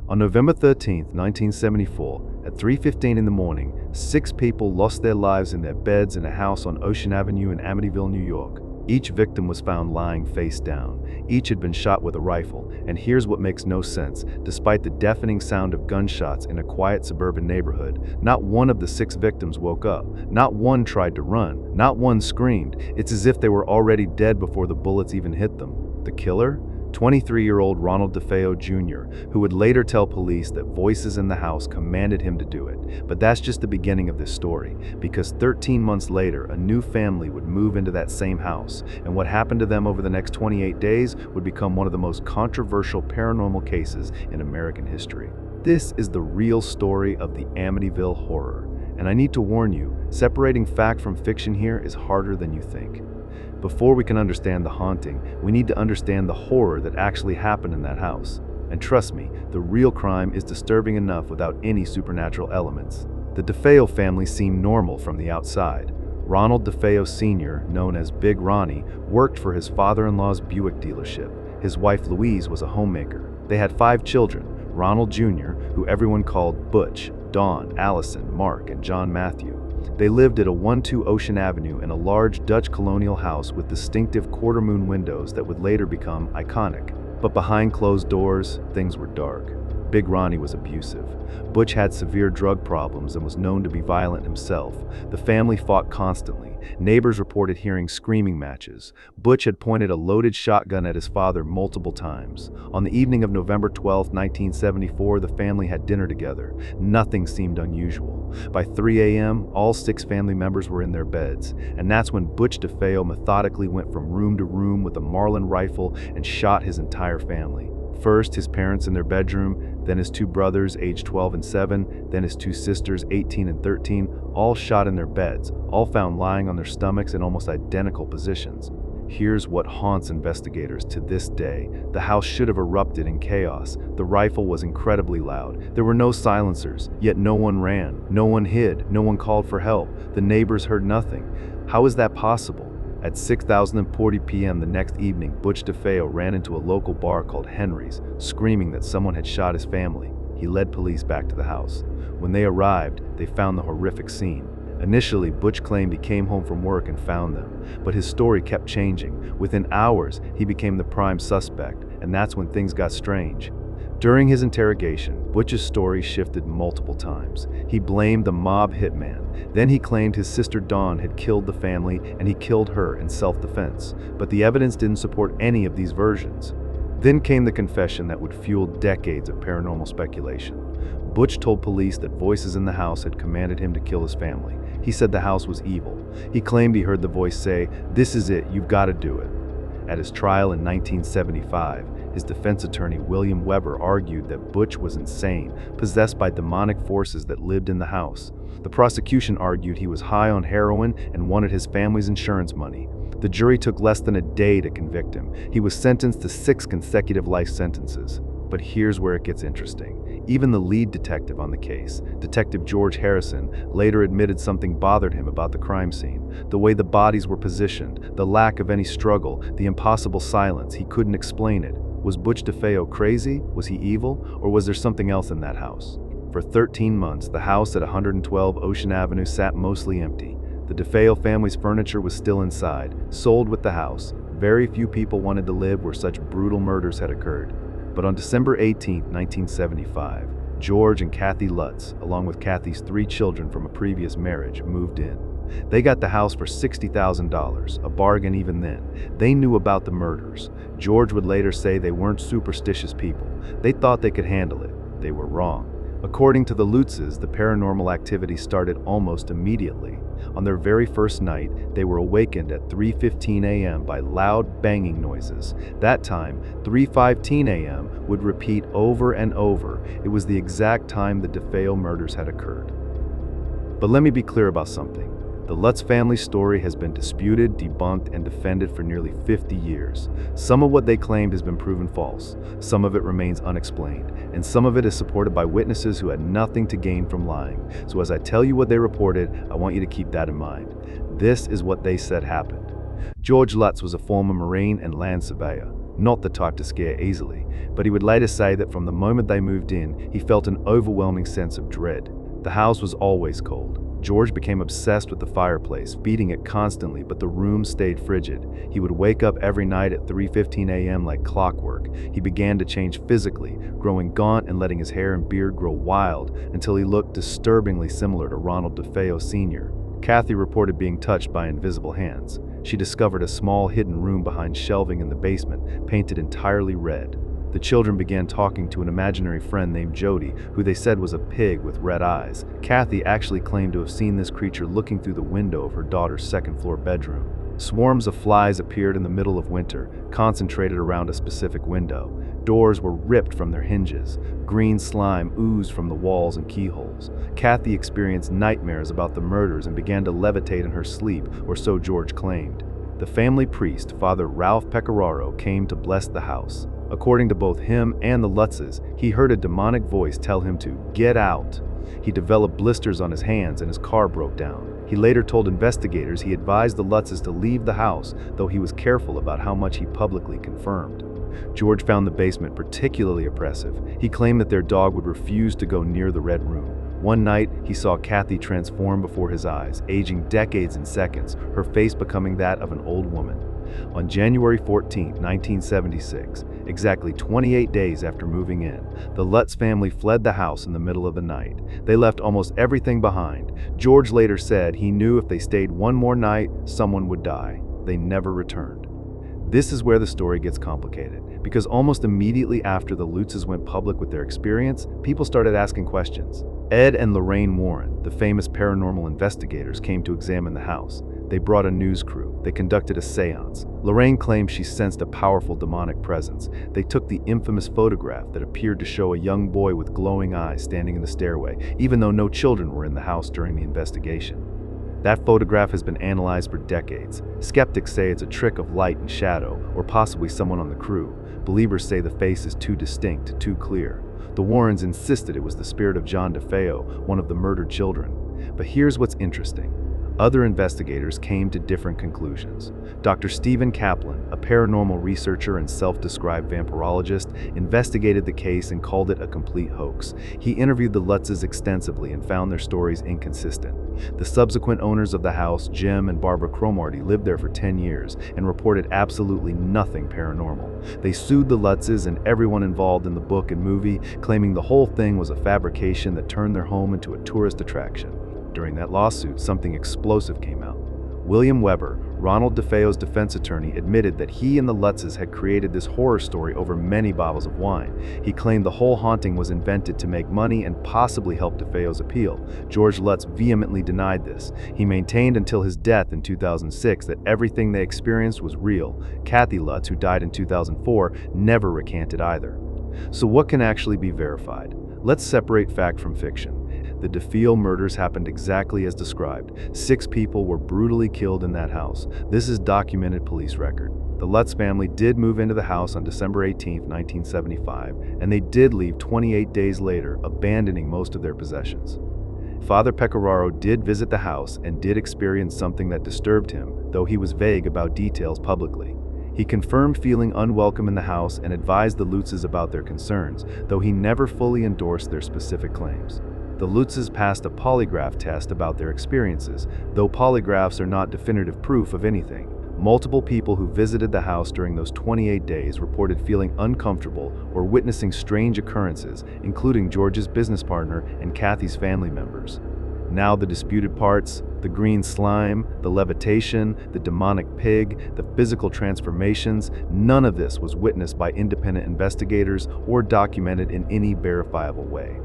On November 13, 1974, at 3:15 in the morning, 6 people lost their lives in their beds in a house on Ocean Avenue in Amityville, New York. Each victim was found lying face down. Each had been shot with a rifle, and here's what makes no sense. Despite the deafening sound of gunshots in a quiet suburban neighborhood, not one of the 6 victims woke up. Not one tried to run. Not one screamed. It's as if they were already dead before the bullets even hit them. The killer? 23-year-old Ronald DeFeo Jr., who would later tell police that voices in the house commanded him to do it. But that's just the beginning of this story, because 13 months later, a new family would move into that same house, and what happened to them over the next 28 days would become one of the most controversial paranormal cases in American history. This is the real story of the Amityville Horror, and I need to warn you, separating fact from fiction here is harder than you think. Before we can understand the haunting, we need to understand the horror that actually happened in that house. And trust me, the real crime is disturbing enough without any supernatural elements. The DeFeo family seemed normal from the outside. Ronald DeFeo Sr., known as Big Ronnie, worked for his father-in-law's Buick dealership. His wife Louise was a homemaker. They had 5 children, Ronald Jr., who everyone called Butch, Dawn, Allison, Mark, and John Matthew. They lived at a 12 Ocean Avenue in a large Dutch Colonial house with distinctive quarter-moon windows that would later become iconic. But behind closed doors, things were dark. Big Ronnie was abusive. Butch had severe drug problems and was known to be violent himself. The family fought constantly. Neighbors reported hearing screaming matches. Butch had pointed a loaded shotgun at his father multiple times. On the evening of November 12, 1974, the family had dinner together. Nothing seemed unusual. By 3 a.m., all 6 family members were in their beds, and that's when Butch DeFeo methodically went from room to room with a Marlin rifle and shot his entire family. First, his parents in their bedroom, then his 2 brothers, aged 12 and 7, then his 2 sisters, 18 and 13, all shot in their beds, all found lying on their stomachs in almost identical positions. Here's what haunts investigators to this day. The house should have erupted in chaos. The rifle was incredibly loud. There were no silencers, yet no one ran, no one hid, no one called for help. The neighbors heard nothing. How is that possible? At 6:40 p.m. the next evening, Butch DeFeo ran into a local bar called Henry's, screaming that someone had shot his family. He led police back to the house. When they arrived, they found the horrific scene. Initially, Butch claimed he came home from work and found them, but his story kept changing. Within hours, he became the prime suspect, and that's when things got strange. During his interrogation, Butch's story shifted multiple times. He blamed the mob hitman. Then he claimed his sister Dawn had killed the family and he killed her in self-defense. But the evidence didn't support any of these versions. Then came the confession that would fuel decades of paranormal speculation. Butch told police that voices in the house had commanded him to kill his family. He said the house was evil. He claimed he heard the voice say, "This is it, you've got to do it." At his trial in 1975, his defense attorney William Weber argued that Butch was insane, possessed by demonic forces that lived in the house. The prosecution argued he was high on heroin and wanted his family's insurance money. The jury took less than a day to convict him. He was sentenced to 6 consecutive life sentences. But here's where it gets interesting. Even the lead detective on the case, Detective George Harrison, later admitted something bothered him about the crime scene. The way the bodies were positioned, the lack of any struggle, the impossible silence. He couldn't explain it. Was Butch DeFeo crazy? Was he evil? Or was there something else in that house? For 13 months, the house at 112 Ocean Avenue sat mostly empty. The DeFeo family's furniture was still inside, sold with the house. Very few people wanted to live where such brutal murders had occurred. But on December 18, 1975, George and Kathy Lutz, along with Kathy's 3 children from a previous marriage, moved in. They got the house for $60,000, a bargain even then. They knew about the murders. George would later say they weren't superstitious people. They thought they could handle it. They were wrong. According to the Lutzes, the paranormal activity started almost immediately. On their very first night, they were awakened at 3:15 a.m. by loud banging noises. That time, 3:15 a.m. would repeat over and over. It was the exact time the DeFeo murders had occurred. But let me be clear about something. The Lutz family story has been disputed, debunked, and defended for nearly 50 years. Some of what they claimed has been proven false. Some of it remains unexplained. And some of it is supported by witnesses who had nothing to gain from lying. So as I tell you what they reported, I want you to keep that in mind. This is what they said happened. George Lutz was a former Marine and land surveyor. not the type to scare easily, but he would later say that from the moment they moved in, he felt an overwhelming sense of dread. The house was always cold. George became obsessed with the fireplace, feeding it constantly, but the room stayed frigid. He would wake up every night at 3:15 a.m. like clockwork. He began to change physically, growing gaunt and letting his hair and beard grow wild until he looked disturbingly similar to Ronald DeFeo Jr. Kathy reported being touched by invisible hands. She discovered a small hidden room behind shelving in the basement, painted entirely red. The children began talking to an imaginary friend named Jody, who they said was a pig with red eyes. Kathy actually claimed to have seen this creature looking through the window of her daughter's second-floor bedroom. Swarms of flies appeared in the middle of winter, concentrated around a specific window. Doors were ripped from their hinges. Green slime oozed from the walls and keyholes. Kathy experienced nightmares about the murders and began to levitate in her sleep, or so George claimed. The family priest, Father Ralph Pecoraro, came to bless the house. According to both him and the Lutzes, he heard a demonic voice tell him to get out. He developed blisters on his hands and his car broke down. He later told investigators he advised the Lutzes to leave the house, though he was careful about how much he publicly confirmed. George found the basement particularly oppressive. He claimed that their dog would refuse to go near the red room. One night, he saw Kathy transform before his eyes, aging decades in seconds, her face becoming that of an old woman. On January 14, 1976, exactly 28 days after moving in, the Lutz family fled the house in the middle of the night. They left almost everything behind. George later said he knew if they stayed one more night, someone would die. They never returned. This is where the story gets complicated, because almost immediately after the Lutzes went public with their experience, people started asking questions. Ed and Lorraine Warren, the famous paranormal investigators, came to examine the house. They brought a news crew. They conducted a seance. Lorraine claimed she sensed a powerful demonic presence. They took the infamous photograph that appeared to show a young boy with glowing eyes standing in the stairway, even though no children were in the house during the investigation. That photograph has been analyzed for decades. Skeptics say it's a trick of light and shadow, or possibly someone on the crew. Believers say the face is too distinct, too clear. The Warrens insisted it was the spirit of John DeFeo, one of the murdered children. But here's what's interesting. Other investigators came to different conclusions. Dr. Stephen Kaplan, a paranormal researcher and self-described vampirologist, investigated the case and called it a complete hoax. He interviewed the Lutzes extensively and found their stories inconsistent. The subsequent owners of the house, Jim and Barbara Cromartie, lived there for 10 years and reported absolutely nothing paranormal. They sued the Lutzes and everyone involved in the book and movie, claiming the whole thing was a fabrication that turned their home into a tourist attraction. During that lawsuit, something explosive came out. William Weber, Ronald DeFeo's defense attorney, admitted that he and the Lutzes had created this horror story over many bottles of wine. He claimed the whole haunting was invented to make money and possibly help DeFeo's appeal. George Lutz vehemently denied this. He maintained until his death in 2006 that everything they experienced was real. Kathy Lutz, who died in 2004, never recanted either. So what can actually be verified? Let's separate fact from fiction. The DeFeo murders happened exactly as described. 6 people were brutally killed in that house. This is documented police record. The Lutz family did move into the house on December 18, 1975, and they did leave 28 days later, abandoning most of their possessions. Father Pecoraro did visit the house and did experience something that disturbed him, though he was vague about details publicly. He confirmed feeling unwelcome in the house and advised the Lutzes about their concerns, though he never fully endorsed their specific claims. The Lutzes passed a polygraph test about their experiences, though polygraphs are not definitive proof of anything. Multiple people who visited the house during those 28 days reported feeling uncomfortable or witnessing strange occurrences, including George's business partner and Kathy's family members. Now the disputed parts, the green slime, the levitation, the demonic pig, the physical transformations, none of this was witnessed by independent investigators or documented in any verifiable way.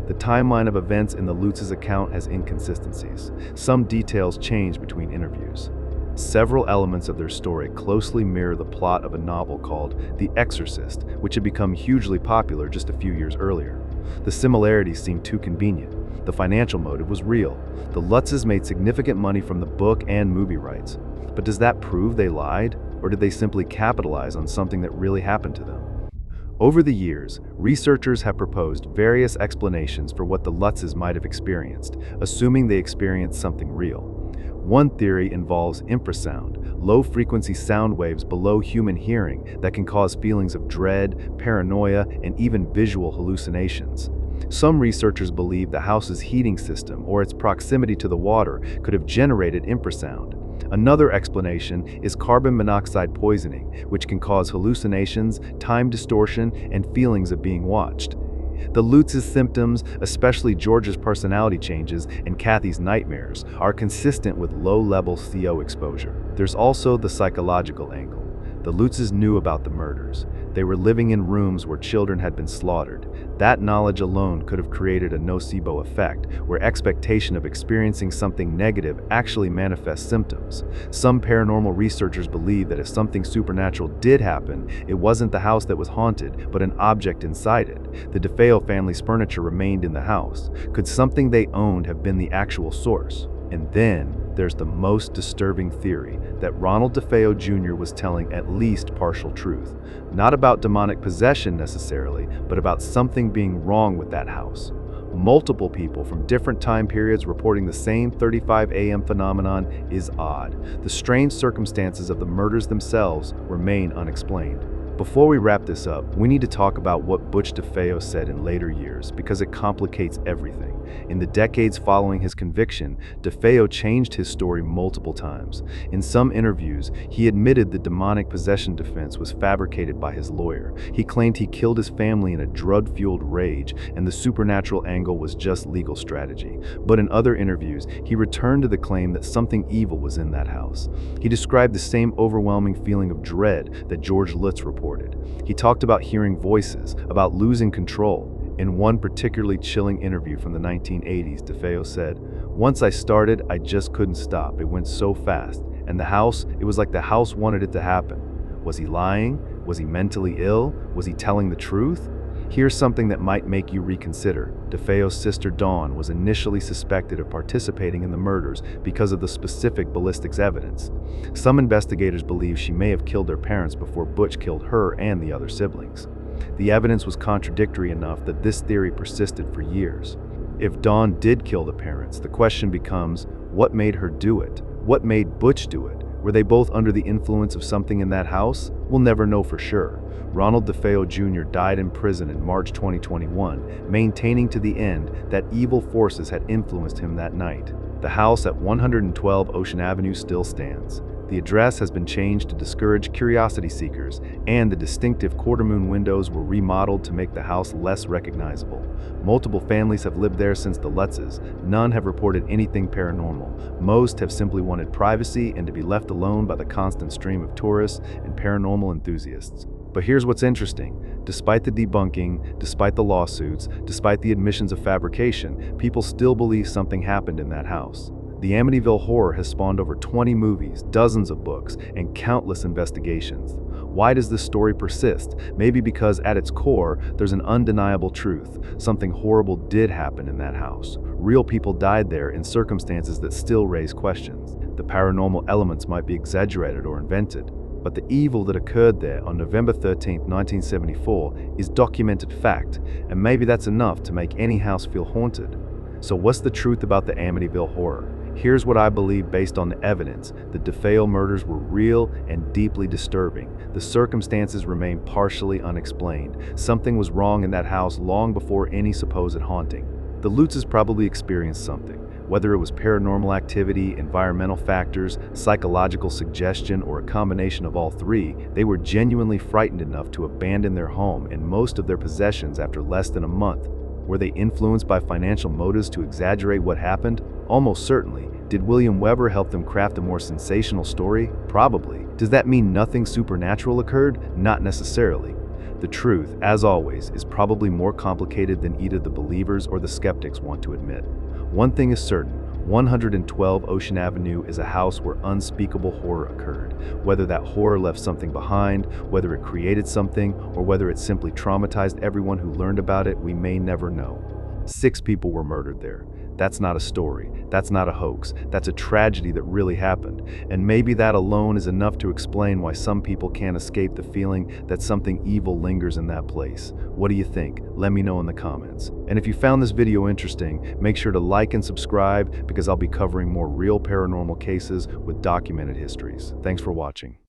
The timeline of events in the Lutzes' account has inconsistencies. Some details change between interviews. Several elements of their story closely mirror the plot of a novel called The Exorcist, which had become hugely popular just a few years earlier. The similarities seem too convenient. The financial motive was real. The Lutzes made significant money from the book and movie rights. But does that prove they lied, or did they simply capitalize on something that really happened to them? Over the years, researchers have proposed various explanations for what the Lutzes might have experienced, assuming they experienced something real. One theory involves infrasound, low-frequency sound waves below human hearing that can cause feelings of dread, paranoia, and even visual hallucinations. Some researchers believe the house's heating system or its proximity to the water could have generated infrasound. Another explanation is carbon monoxide poisoning, which can cause hallucinations, time distortion, and feelings of being watched. The Lutz's symptoms, especially George's personality changes and Kathy's nightmares, are consistent with low-level CO exposure. There's also the psychological angle. The Lutzes knew about the murders. They were living in rooms where children had been slaughtered. That knowledge alone could have created a nocebo effect, where expectation of experiencing something negative actually manifests symptoms. Some paranormal researchers believe that if something supernatural did happen, it wasn't the house that was haunted, but an object inside it. The DeFeo family's furniture remained in the house. Could something they owned have been the actual source? And then there's the most disturbing theory that Ronald DeFeo Jr. was telling at least partial truth. Not about demonic possession necessarily, but about something being wrong with that house. Multiple people from different time periods reporting the same 35 a.m. phenomenon is odd. The strange circumstances of the murders themselves remain unexplained. Before we wrap this up, we need to talk about what Butch DeFeo said in later years because it complicates everything. In the decades following his conviction, DeFeo changed his story multiple times. In some interviews, he admitted the demonic possession defense was fabricated by his lawyer. He claimed he killed his family in a drug-fueled rage, and the supernatural angle was just legal strategy. But in other interviews, he returned to the claim that something evil was in that house. He described the same overwhelming feeling of dread that George Lutz reported. He talked about hearing voices, about losing control. In one particularly chilling interview from the 1980s, DeFeo said, "Once I started, I just couldn't stop. It went so fast. And the house, it was like the house wanted it to happen." Was he lying? Was he mentally ill? Was he telling the truth? Here's something that might make you reconsider. DeFeo's sister Dawn was initially suspected of participating in the murders because of the specific ballistics evidence. Some investigators believe she may have killed her parents before Butch killed her and the other siblings. The evidence was contradictory enough that this theory persisted for years. If Dawn did kill the parents, the question becomes, what made her do it? What made Butch do it? Were they both under the influence of something in that house? We'll never know for sure. Ronald DeFeo Jr. died in prison in March 2021, maintaining to the end that evil forces had influenced him that night. The house at 112 Ocean Avenue still stands. The address has been changed to discourage curiosity seekers, and the distinctive quarter-moon windows were remodeled to make the house less recognizable. Multiple families have lived there since the Lutzes. None have reported anything paranormal. Most have simply wanted privacy and to be left alone by the constant stream of tourists and paranormal enthusiasts. But here's what's interesting. Despite the debunking, despite the lawsuits, despite the admissions of fabrication, people still believe something happened in that house. The Amityville Horror has spawned over 20 movies, dozens of books, and countless investigations. Why does this story persist? Maybe because at its core, there's an undeniable truth. Something horrible did happen in that house. Real people died there in circumstances that still raise questions. The paranormal elements might be exaggerated or invented, but the evil that occurred there on November 13, 1974 is documented fact, and maybe that's enough to make any house feel haunted. So what's the truth about the Amityville Horror? Here's what I believe based on the evidence. The DeFeo murders were real and deeply disturbing. The circumstances remain partially unexplained. Something was wrong in that house long before any supposed haunting. The Lutzes probably experienced something. Whether it was paranormal activity, environmental factors, psychological suggestion, or a combination of all three, they were genuinely frightened enough to abandon their home and most of their possessions after less than a month. Were they influenced by financial motives to exaggerate what happened? Almost certainly. Did William Weber help them craft a more sensational story? Probably. Does that mean nothing supernatural occurred? Not necessarily. The truth, as always, is probably more complicated than either the believers or the skeptics want to admit. One thing is certain. 112 Ocean Avenue is a house where unspeakable horror occurred. Whether that horror left something behind, whether it created something, or whether it simply traumatized everyone who learned about it, we may never know. 6 people were murdered there. That's not a story. That's not a hoax. That's a tragedy that really happened. And maybe that alone is enough to explain why some people can't escape the feeling that something evil lingers in that place. What do you think? Let me know in the comments. And if you found this video interesting, make sure to like and subscribe because I'll be covering more real paranormal cases with documented histories. Thanks for watching.